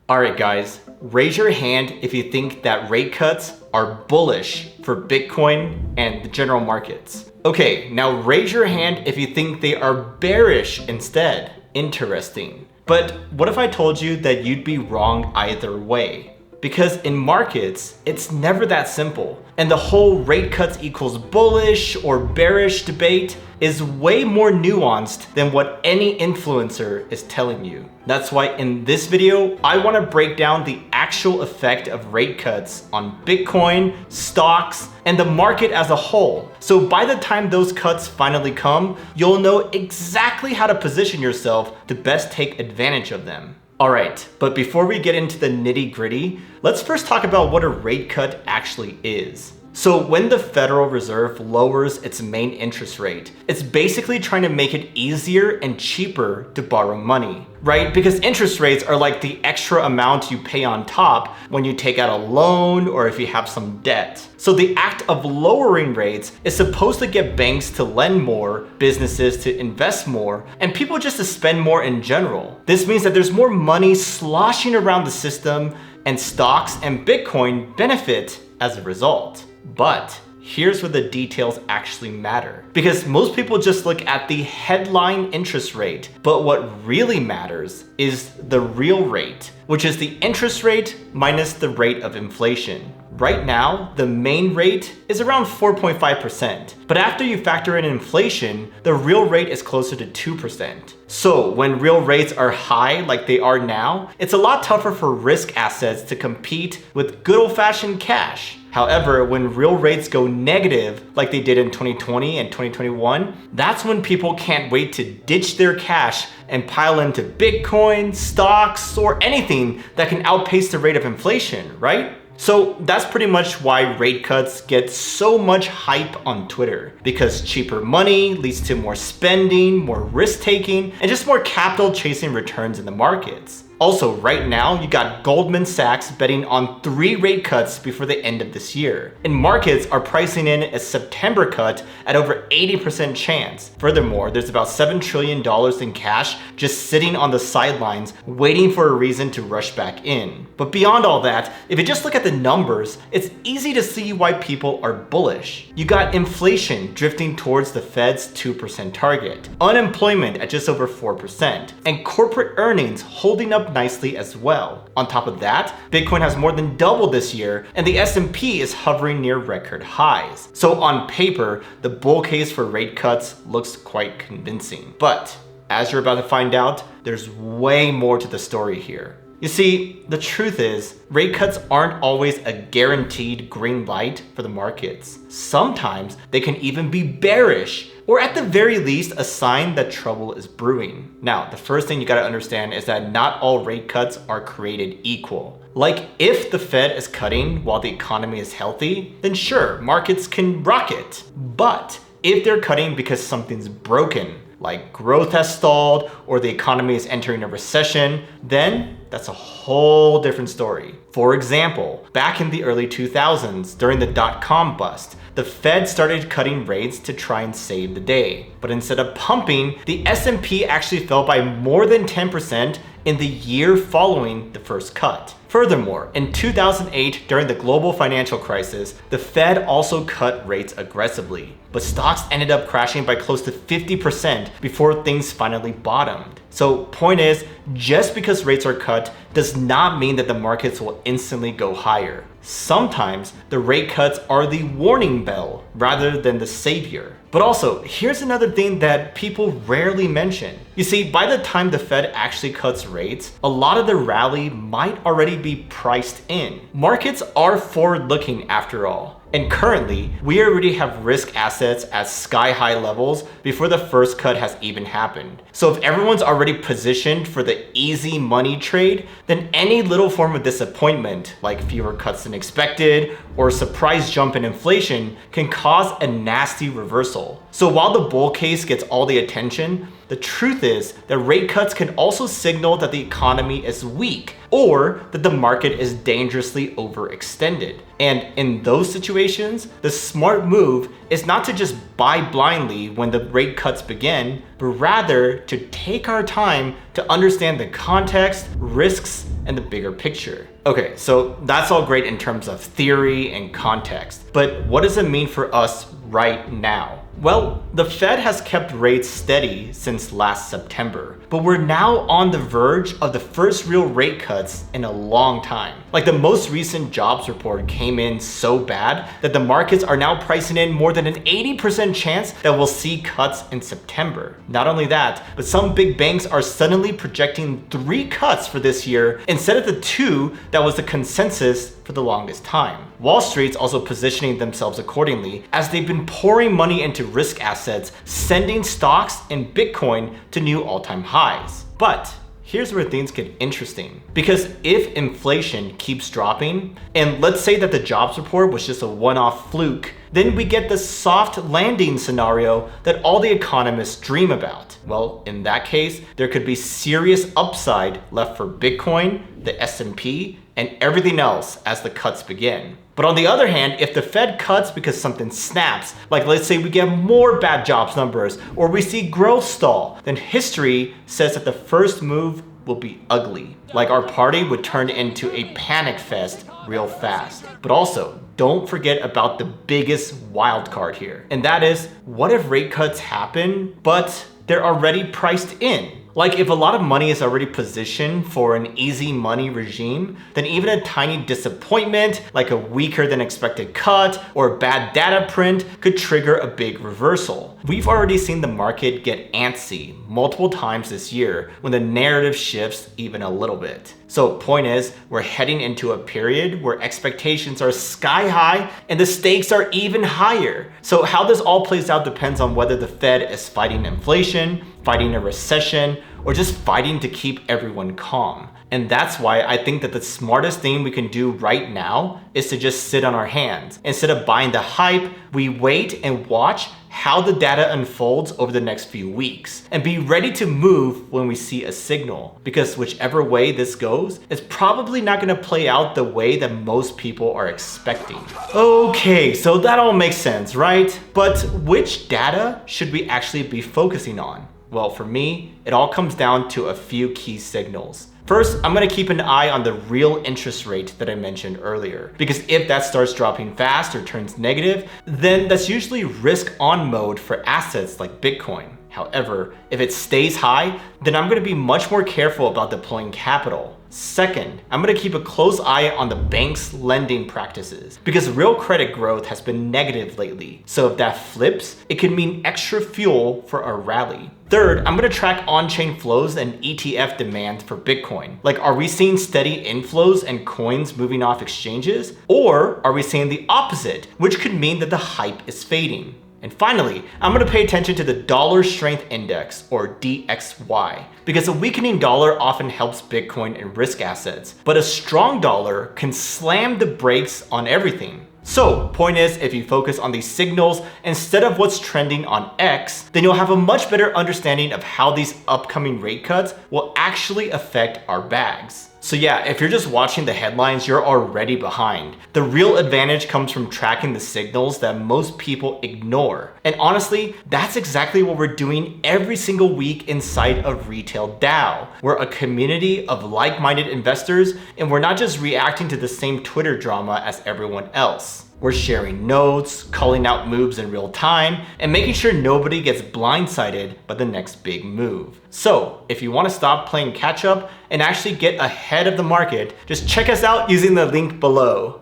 Alright guys, raise your hand if you think that rate cuts are bullish for Bitcoin and the general markets. Okay, now raise your hand if you think they are bearish instead. Interesting. But what if I told you that you'd be wrong either way? Because in markets, it's never that simple. And the whole rate cuts equals bullish or bearish debate is way more nuanced than what any influencer is telling you. That's why in this video, I want to break down the actual effect of rate cuts on Bitcoin, stocks, and the market as a whole. So by the time those cuts finally come, you'll know exactly how to position yourself to best take advantage of them. Alright, but before we get into the nitty-gritty, let's first talk about what a rate cut actually is. So when the Federal Reserve lowers its main interest rate, it's basically trying to make it easier and cheaper to borrow money, right? Because interest rates are like the extra amount you pay on top when you take out a loan or if you have some debt. So the act of lowering rates is supposed to get banks to lend more, businesses to invest more, and people just to spend more in general. This means that there's more money sloshing around the system, and stocks and Bitcoin benefit as a result. But here's where the details actually matter. Because most people just look at the headline interest rate, but what really matters is the real rate, which is the interest rate minus the rate of inflation. Right now, the main rate is around 4.5%, but after you factor in inflation, the real rate is closer to 2%. So when real rates are high like they are now, it's a lot tougher for risk assets to compete with good old-fashioned cash. However, when real rates go negative like they did in 2020 and 2021, that's when people can't wait to ditch their cash and pile into Bitcoin, stocks, or anything that can outpace the rate of inflation, right? So that's pretty much why rate cuts get so much hype on Twitter, because cheaper money leads to more spending, more risk taking, and just more capital chasing returns in the markets. Also, right now, you got Goldman Sachs betting on 3 rate cuts before the end of this year. And markets are pricing in a September cut at over 80% chance. Furthermore, there's about $7 trillion in cash just sitting on the sidelines waiting for a reason to rush back in. But beyond all that, if you just look at the numbers, it's easy to see why people are bullish. You got inflation drifting towards the Fed's 2% target, unemployment at just over 4%, and corporate earnings holding up nicely as well. On top of that, Bitcoin has more than doubled this year, and the S&P is hovering near record highs. So on paper, the bull case for rate cuts looks quite convincing. But as you're about to find out, there's way more to the story here. You see, the truth is, rate cuts aren't always a guaranteed green light for the markets. Sometimes they can even be bearish, or at the very least, a sign that trouble is brewing. Now, the first thing you gotta understand is that not all rate cuts are created equal. Like, if the Fed is cutting while the economy is healthy, then sure, markets can rocket. But if they're cutting because something's broken, like growth has stalled or the economy is entering a recession, then that's a whole different story. For example, back in the early 2000s, during the dot-com bust, the Fed started cutting rates to try and save the day. But instead of pumping, the S&P actually fell by more than 10% in the year following the first cut. Furthermore, in 2008, during the global financial crisis, the Fed also cut rates aggressively, but stocks ended up crashing by close to 50% before things finally bottomed. So point is, just because rates are cut does not mean that the markets will instantly go higher. Sometimes the rate cuts are the warning bell rather than the savior. But also, here's another thing that people rarely mention. You see, by the time the Fed actually cuts rates, a lot of the rally might already be priced in. Markets are forward-looking after all. And currently, we already have risk assets at sky-high levels before the first cut has even happened. So if everyone's already positioned for the easy money trade, then any little form of disappointment, like fewer cuts than expected or a surprise jump in inflation, can cause a nasty reversal. So while the bull case gets all the attention, the The truth is that rate cuts can also signal that the economy is weak or that the market is dangerously overextended. And in those situations, the smart move is not to just buy blindly when the rate cuts begin, but rather to take our time to understand the context, risks, and the bigger picture. Okay, so that's all great in terms of theory and context, but what does it mean for us right now? Well, the Fed has kept rates steady since last September, but we're now on the verge of the first real rate cuts in a long time. Like the most recent jobs report came in so bad that the markets are now pricing in more than an 80% chance that we'll see cuts in September. Not only that, but some big banks are suddenly projecting 3 cuts for this year instead of the 2 that was the consensus for the longest time. Wall Street's also positioning themselves accordingly as they've been pouring money into risk assets, sending stocks and Bitcoin to new all-time highs. But here's where things get interesting. Because if inflation keeps dropping, and let's say that the jobs report was just a one-off fluke, then we get the soft landing scenario that all the economists dream about. Well, in that case, there could be serious upside left for Bitcoin, the S&P, and everything else as the cuts begin. But on the other hand, if the Fed cuts because something snaps, like let's say we get more bad jobs numbers or we see growth stall, then history says that the first move will be ugly. Like our party would turn into a panic fest real fast. But also, don't forget about the biggest wild card here. And that is, what if rate cuts happen, but they're already priced in? Like if a lot of money is already positioned for an easy money regime, then even a tiny disappointment, like a weaker than expected cut or bad data print, could trigger a big reversal. We've already seen the market get antsy multiple times this year when the narrative shifts even a little bit. So point is, we're heading into a period where expectations are sky high and the stakes are even higher. So how this all plays out depends on whether the Fed is fighting inflation, fighting a recession, or just fighting to keep everyone calm. And that's why I think that the smartest thing we can do right now is to just sit on our hands. Instead of buying the hype, we wait and watch how the data unfolds over the next few weeks and be ready to move when we see a signal, because whichever way this goes, it's probably not going to play out the way that most people are expecting. Okay, so that all makes sense, right? But which data should we actually be focusing on? Well, for me, it all comes down to a few key signals. First, I'm going to keep an eye on the real interest rate that I mentioned earlier, because if that starts dropping fast or turns negative, then that's usually risk on mode for assets like Bitcoin. However, if it stays high, then I'm going to be much more careful about deploying capital. Second, I'm going to keep a close eye on the bank's lending practices because real credit growth has been negative lately. So if that flips, it could mean extra fuel for a rally. Third, I'm going to track on-chain flows and ETF demand for Bitcoin. Like, are we seeing steady inflows and coins moving off exchanges? Or are we seeing the opposite, which could mean that the hype is fading? And finally, I'm going to pay attention to the Dollar Strength Index, or DXY, because a weakening dollar often helps Bitcoin and risk assets, but a strong dollar can slam the brakes on everything. So, point is, if you focus on these signals instead of what's trending on X, then you'll have a much better understanding of how these upcoming rate cuts will actually affect our bags. So yeah, if you're just watching the headlines, you're already behind. The real advantage comes from tracking the signals that most people ignore. And honestly, that's exactly what we're doing every single week inside of Retail DAO. We're a community of like-minded investors, and we're not just reacting to the same Twitter drama as everyone else. We're sharing notes, calling out moves in real time, and making sure nobody gets blindsided by the next big move. So if you want to stop playing catch up and actually get ahead of the market, just check us out using the link below.